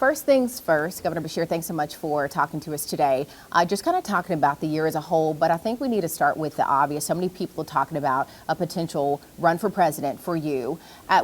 First things first, Governor Beshear, thanks so much for talking to us today. Just kind of talking about the year as a whole, but I think we need to start with the obvious. So many people are talking about a potential run for president for you.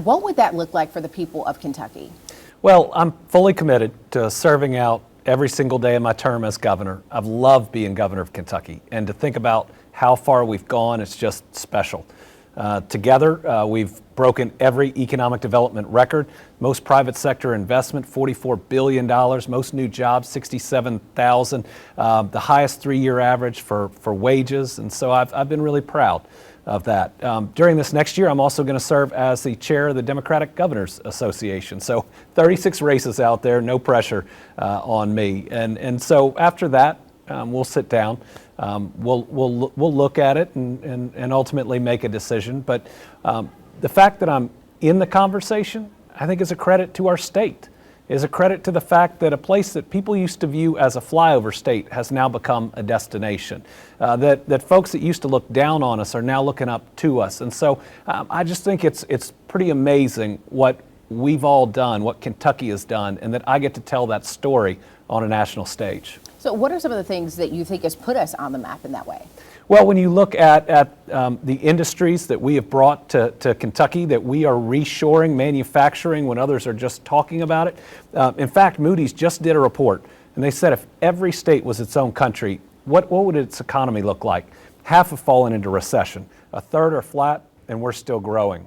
What would that look like for the people of Kentucky? Well, I'm fully committed to serving out every single day of my term as governor. I've loved being governor of Kentucky, and to think about how far we've gone, it's just special. Together, we've broken every economic development record. Most private sector investment, $44 billion. Most new jobs, 67,000. The highest three-year average for wages. And so I've been really proud of that. During this next year, I'm also going to serve as the chair of the Democratic Governors Association. So 36 races out there, no pressure on me. And so after that, we'll sit down. We'll look at it and ultimately make a decision. But the fact that I'm in the conversation, I think is a credit to our state, is a credit to the fact that a place that people used to view as a flyover state has now become a destination. That folks that used to look down on us are now looking up to us. And so I just think it's pretty amazing what we've all done, what Kentucky has done, and that I get to tell that story on a national stage. So what are some of the things that you think has put us on the map in that way? Well, when you look at the industries that we have brought to Kentucky, that we are reshoring manufacturing when others are just talking about it. In fact, Moody's just did a report, and they said if every state was its own country, what would its economy look like? Half have fallen into recession, a third are flat, and we're still growing.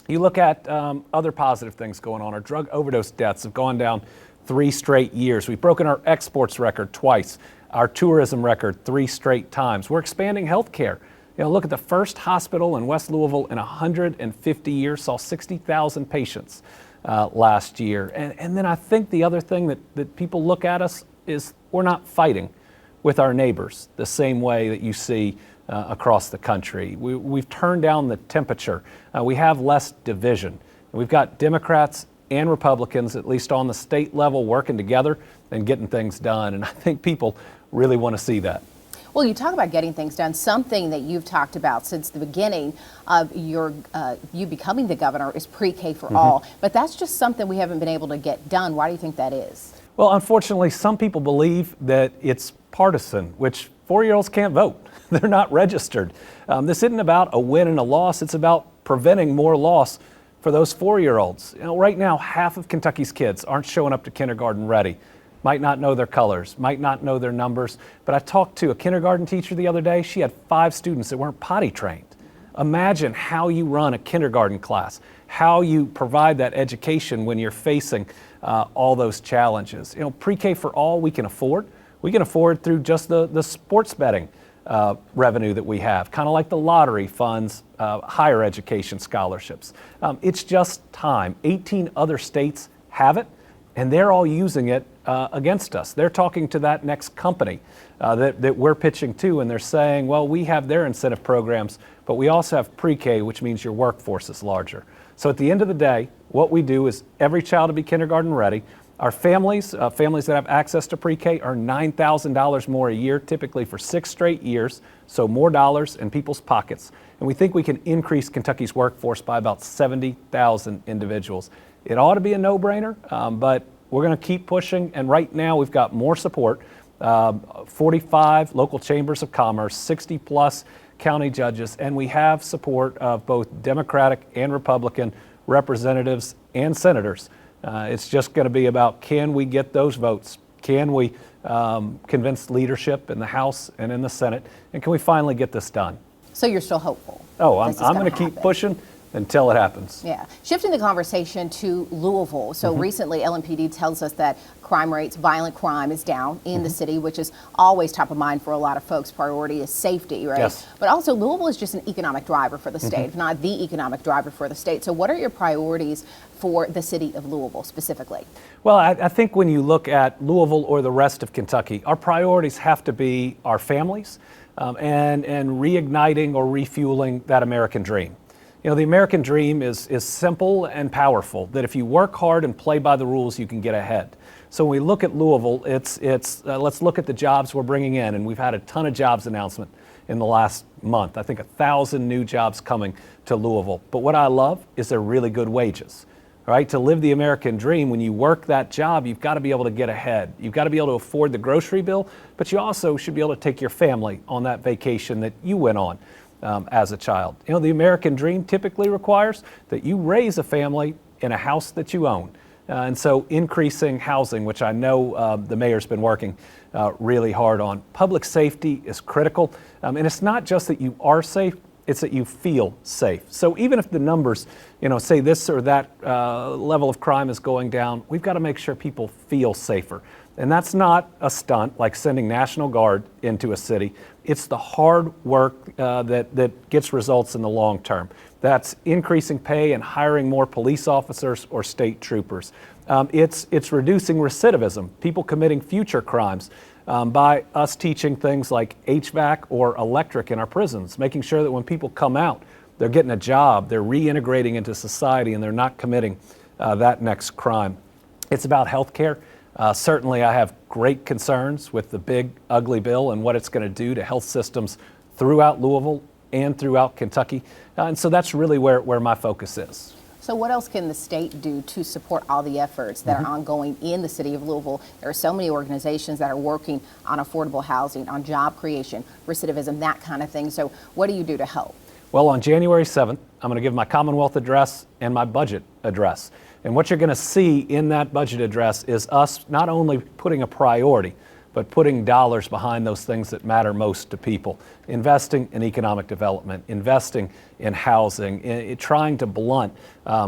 You look at other positive things going on. Our drug overdose deaths have gone down 3 straight years. We've broken our exports record twice, our tourism record 3 straight times. We're expanding healthcare. Look at the first hospital in West Louisville in 150 years, saw 60,000 patients last year. And then I think the other thing that people look at us is we're not fighting with our neighbors the same way that you see across the country. We've turned down the temperature. We have less division. We've got Democrats and Republicans, at least on the state level, working together and getting things done. And I think people really want to see that. Well, you talk about getting things done. Something that you've talked about since the beginning of you becoming the governor is pre-K for all. But that's just something we haven't been able to get done. Why do you think that is? Well, unfortunately, some people believe that it's partisan, which 4-year-olds can't vote. They're not registered. This isn't about a win and a loss. It's about preventing more loss for those 4-year-olds. Right now, half of Kentucky's kids aren't showing up to kindergarten ready. Might not know their colors, might not know their numbers. But I talked to a kindergarten teacher the other day. She had 5 students that weren't potty trained. Imagine how you run a kindergarten class, how you provide that education when you're facing all those challenges. Pre-K for all we can afford. We can afford through just the sports betting revenue that we have, kind of like the lottery funds, higher education scholarships. It's just time. 18 other states have it, and they're all using it against us. They're talking to that next company that we're pitching to, and they're saying, well, we have their incentive programs, but we also have pre-K, which means your workforce is larger. So at the end of the day, what we do is every child to be kindergarten ready. Our families that have access to pre-K earn $9,000 more a year, typically for 6 straight years, so more dollars in people's pockets. And we think we can increase Kentucky's workforce by about 70,000 individuals. It ought to be a no-brainer, but we're going to keep pushing. And right now we've got more support, 45 local chambers of commerce, 60-plus county judges, and we have support of both Democratic and Republican representatives and senators. It's just going to be about, can we get those votes? Can we convince leadership in the House and in the Senate? And can we finally get this done? So you're still hopeful? Oh, I'm going to keep pushing until it happens. Yeah. Shifting the conversation to Louisville. So recently, LMPD tells us that crime rates, violent crime is down in the city, which is always top of mind for a lot of folks. Priority is safety, right? Yes. But also Louisville is just an economic driver for the state, if not the economic driver for the state. So what are your priorities for the city of Louisville specifically? Well, I think when you look at Louisville or the rest of Kentucky, our priorities have to be our families and reigniting or refueling that American dream. The American dream is simple and powerful, that if you work hard and play by the rules, you can get ahead. So when we look at Louisville, let's look at the jobs we're bringing in, and we've had a ton of jobs announcement in the last month. I think 1,000 new jobs coming to Louisville. But what I love is they're really good wages. right? To live the American dream, when you work that job, you've got to be able to get ahead. You've got to be able to afford the grocery bill, but you also should be able to take your family on that vacation that you went on as a child. You know, the American dream typically requires that you raise a family in a house that you own. And so increasing housing, which I know the mayor's been working really hard on. Public safety is critical. And it's not just that you are safe, it's that you feel safe. So even if the numbers, you know, say this or that level of crime is going down, we've got to make sure people feel safer. And that's not a stunt like sending National Guard into a city. It's the hard work that gets results in the long term. That's increasing pay and hiring more police officers or state troopers. It's reducing recidivism, people committing future crimes, by us teaching things like HVAC or electric in our prisons, making sure that when people come out, they're getting a job, they're reintegrating into society, and they're not committing that next crime. It's about health care. Certainly, I have great concerns with the big, ugly bill and what it's going to do to health systems throughout Louisville and throughout Kentucky. And so that's really where my focus is. So what else can the state do to support all the efforts that are ongoing in the city of Louisville? There are so many organizations that are working on affordable housing, on job creation, recidivism, that kind of thing. So what do you do to help? Well, on January 7th, I'm going to give my Commonwealth address and my budget address. And what you're going to see in that budget address is us not only putting a priority, but putting dollars behind those things that matter most to people. Investing in economic development, investing in housing, trying to blunt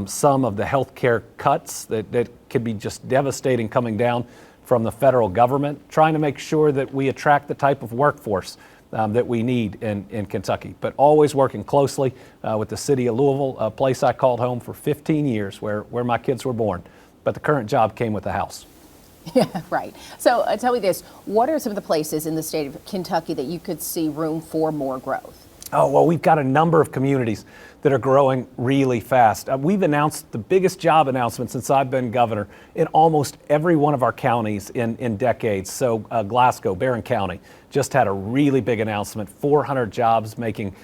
some of the healthcare cuts that could be just devastating coming down from the federal government, trying to make sure that we attract the type of workforce that we need in Kentucky, but always working closely with the city of Louisville, a place I called home for 15 years where my kids were born. But the current job came with the house. Yeah, right. So tell me this, what are some of the places in the state of Kentucky that you could see room for more growth? Oh, well, we've got a number of communities that are growing really fast. We've announced the biggest job announcement since I've been governor in almost every one of our counties in decades. So Glasgow, Barron County, just had a really big announcement, 400 jobs making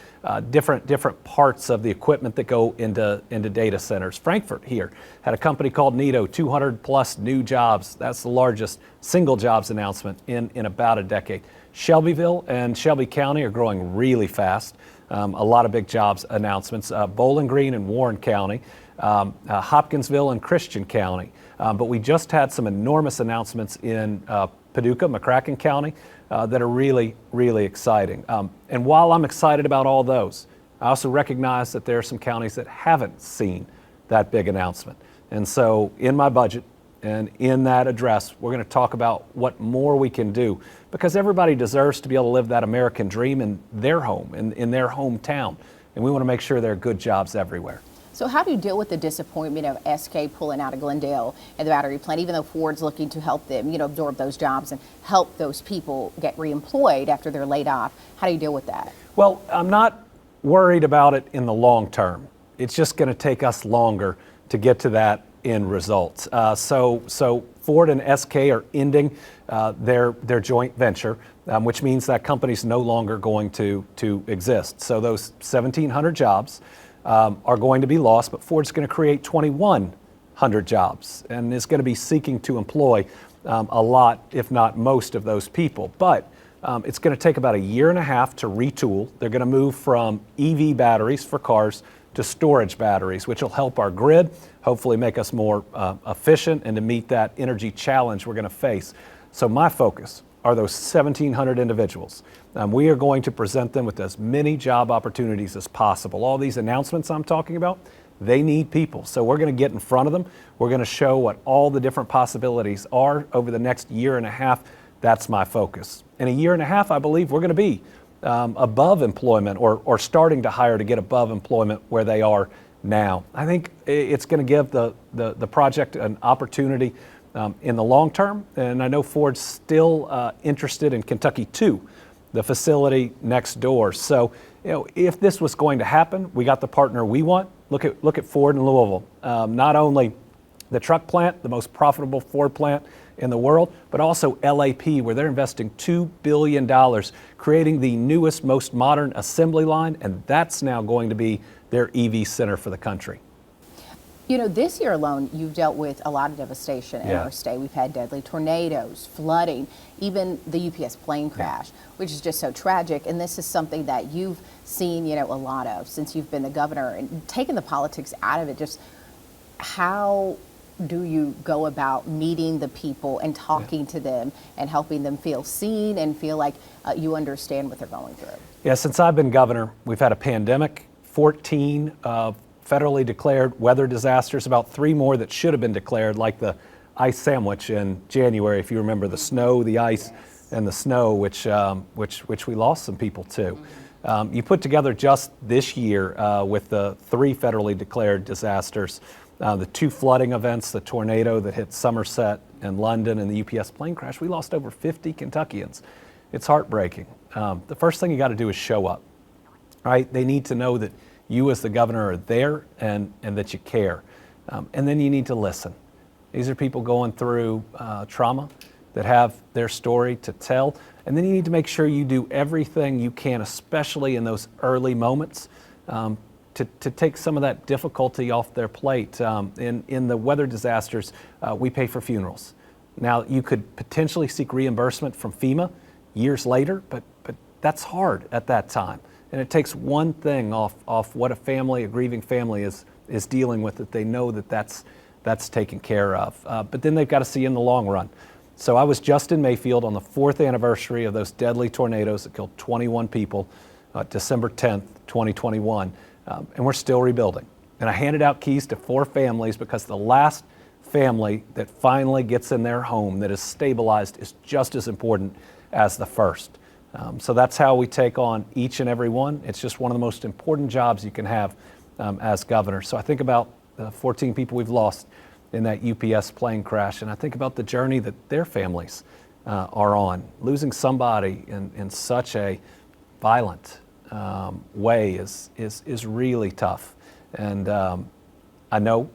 different parts of the equipment that go into data centers. Frankfort here had a company called Nito, 200 plus new jobs. That's the largest single jobs announcement in about a decade. Shelbyville and Shelby County are growing really fast. A lot of big jobs announcements. Bowling Green and Warren County, Hopkinsville and Christian County. But we just had some enormous announcements in Paducah, McCracken County that are really, really exciting. And while I'm excited about all those, I also recognize that there are some counties that haven't seen that big announcement. And so in my budget, and in that address, we're going to talk about what more we can do, because everybody deserves to be able to live that American dream in their home, in their hometown. And we want to make sure there are good jobs everywhere. So how do you deal with the disappointment of SK pulling out of Glendale and the battery plant, even though Ford's looking to help them, absorb those jobs and help those people get reemployed after they're laid off? How do you deal with that? Well, I'm not worried about it in the long term. It's just going to take us longer to get to that in results. So Ford and SK are ending their joint venture, which means that company's no longer going to exist. So those 1,700 jobs are going to be lost, but Ford's going to create 2,100 jobs and is going to be seeking to employ a lot, if not most, of those people. But it's going to take about a year and a half to retool. They're going to move from EV batteries for cars to storage batteries, which will help our grid, hopefully make us more efficient and to meet that energy challenge we're going to face. So my focus are those 1,700 individuals. We are going to present them with as many job opportunities as possible. All these announcements I'm talking about, they need people. So we're going to get in front of them. We're going to show what all the different possibilities are over the next year and a half. That's my focus. In a year and a half, I believe we're going to be above employment or starting to hire to get above employment where they are now. I think it's going to give the project an opportunity in the long term. And I know Ford's still interested in Kentucky 2, the facility next door. So, if this was going to happen, we got the partner we want. Look at Ford in Louisville. Not only the truck plant, the most profitable Ford plant in the world, but also LAP, where they're investing $2 billion, creating the newest, most modern assembly line, and that's now going to be their EV center for the country. You know, this year alone, you've dealt with a lot of devastation in Yeah. our state. We've had deadly tornadoes, flooding, even the UPS plane crash, which is just so tragic. And this is something that you've seen, a lot of since you've been the governor, and taking the politics out of it. Just how do you go about meeting the people and talking to them and helping them feel seen and feel like you understand what they're going through? Yeah, since I've been governor, we've had a pandemic, 14 federally declared weather disasters, about 3 more that should have been declared, like the ice sandwich in January, if you remember the snow, the ice, and the snow, which we lost some people to. You put together just this year with the 3 federally declared disasters, the 2 flooding events, the tornado that hit Somerset and London, and the UPS plane crash, we lost over 50 Kentuckians. It's heartbreaking. The first thing you got to do is show up, right? They need to know that you as the governor are there and that you care. And then you need to listen. These are people going through trauma that have their story to tell. And then you need to make sure you do everything you can, especially in those early moments, to take some of that difficulty off their plate. In the weather disasters, we pay for funerals. Now, you could potentially seek reimbursement from FEMA years later, but that's hard at that time. And it takes one thing off what a grieving family is dealing with, that they know that's taken care of. But then they've got to see in the long run. So I was just in Mayfield on the 4th anniversary of those deadly tornadoes that killed 21 people, December 10th, 2021. And we're still rebuilding. And I handed out keys to 4 families because the last family that finally gets in their home that is stabilized is just as important as the first. So that's how we take on each and every one. It's just one of the most important jobs you can have as governor. So I think about the 14 people we've lost in that UPS plane crash, and I think about the journey that their families are on. Losing somebody in such a violent way is really tough. And I know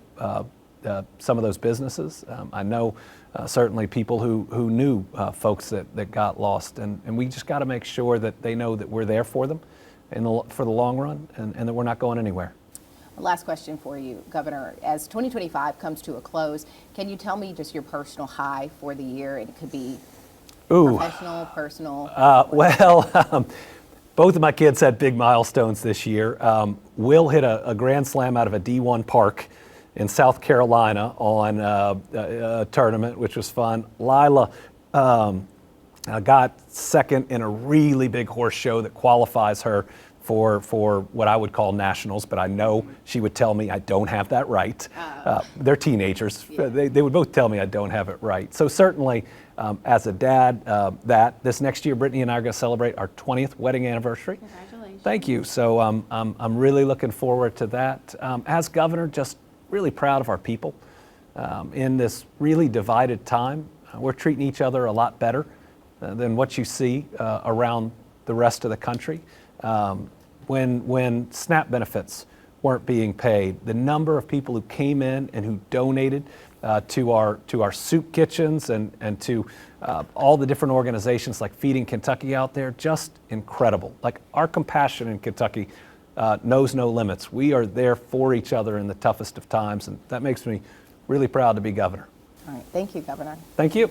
some of those businesses. I know certainly people who knew folks that got lost, and we just got to make sure that they know that we're there for them for the long run, and that we're not going anywhere. Last question for you, Governor. As 2025 comes to a close, can you tell me just your personal high for the year? And it could be professional, personal. Both of my kids had big milestones this year. Will hit a grand slam out of a D1 park in South Carolina on a tournament, which was fun. Lila got second in a really big horse show that qualifies her for what I would call nationals, but I know she would tell me I don't have that right. They're teenagers. Yeah. They would both tell me I don't have it right. So certainly, as a dad, this next year, Brittany and I are going to celebrate our 20th wedding anniversary. Congratulations. Thank you. So I'm really looking forward to that. As governor, just really proud of our people. In this really divided time, we're treating each other a lot better than what you see around the rest of the country. When SNAP benefits weren't being paid, the number of people who came in and who donated to our soup kitchens and to all the different organizations like Feeding Kentucky out there, just incredible. Like, our compassion in Kentucky knows no limits. We are there for each other in the toughest of times, and that makes me really proud to be governor. All right. Thank you, Governor. Thank you.